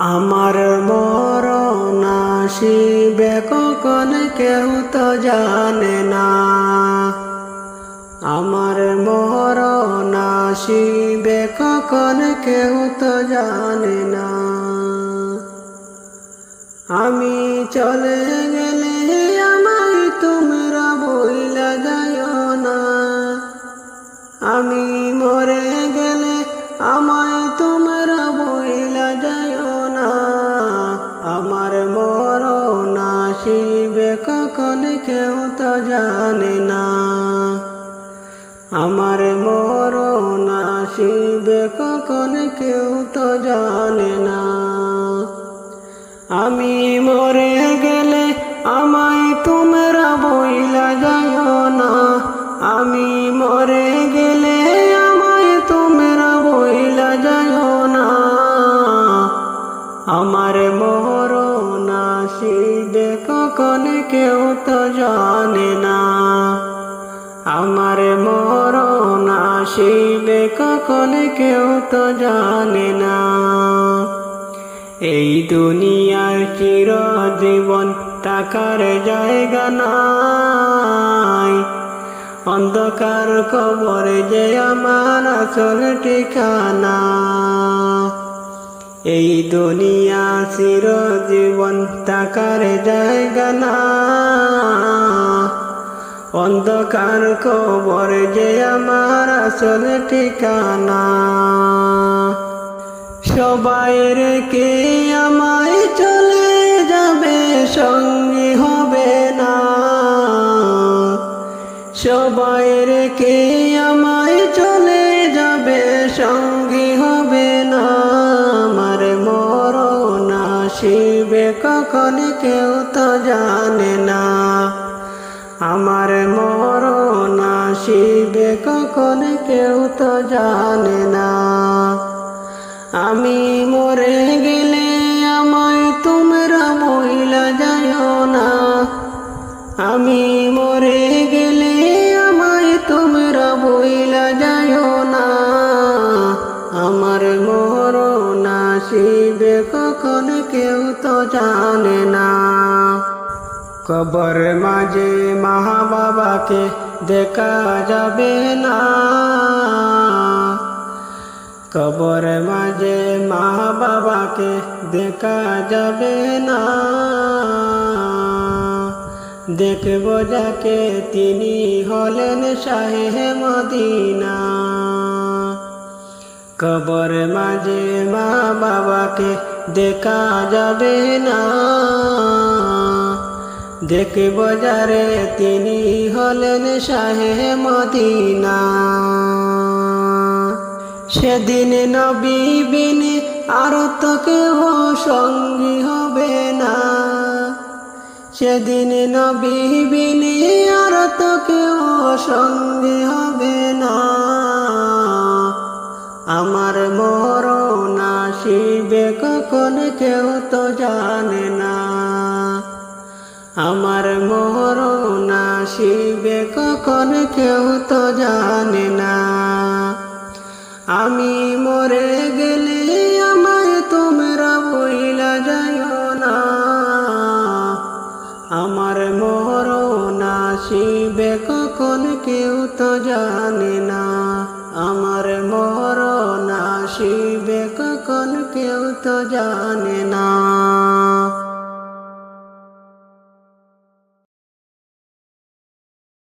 আমার মরণ আসিবে কখন কেউ তো জানে না। আমার মরণ আসিবে কখন কেউ তো জানে না। আমি চলে গেলে আমায় তোমরা বইলা যাইও না। আমি মরে গেলে আমায় তোমরা বইলা যাইও না। আমার মরণ আসিবে কখন কেউ তো জানে না। আমার মরণ আসিবে কখন কেউ তো জানে না। আমি মরে গেলে আমায় তোমরা বইলা যাইও না। আমি মরে গেলে আমায় তোমরা বইলা যাইও না। আমার মরণ আসিবে কখন কেউ তো জানে না। আমার মরণ আসিবে কখন কেউ তো জানে না। এই দুনিয়ার চিরজীবন থাকার জায়গা নাই। অন্ধকার কবরে যে আমার আসল ঠিকানা। এই দুনিয়া চিরজীবন থাকার জায়গা না। অন্ধকার কবরে যে আমার আসল ঠিকানা। সবাই রেখে আমায় চলে যাবে, সঙ্গী হবে না। সবাই রেখে আমায় চলে যাবে, সঙ্গী হবে না। আমার মরণ আসিবে কখন কেউ তো জানে না। আমার মরণ আসিবে কখন কেউ তো জানে না। আমি মরে গেলে আমায় তোমরা বইলা যাইও না। আমি মরে গেলে আমায় তোমরা বইলা যাইও না। আমার মরণ আসিবে কখন কেউ তো জানে না। কবর মাঝে মা বাবাকে দেখা যাবে না। কবর মাঝে মা বাবাকে দেখা যাবে না। দেখব যাকে তিনি হলেন শাহে মদিনা। কবর মাঝে মা বাবাকে দেখা যাবে না। দেখব যারে তিনি হলেন শাহে মদিনা। সেদিন নবী বিনে আর তো কেহ সঙ্গী হবে না। সেদিন নবী বিনে আর তো কেহ সঙ্গী হবে না। আমার মরণ আসিবে কখন কেউ তো জানে না। আমার মরণ আসিবে কখন কেউ তো জানে না। আমি মরে গেলে আমায় তোমরা বইলা যাইও না। আমার মরণ আসিবে কখন কেউ তো জানে না। আমার মরণ আসিবে কখন কেউ তো জানে না।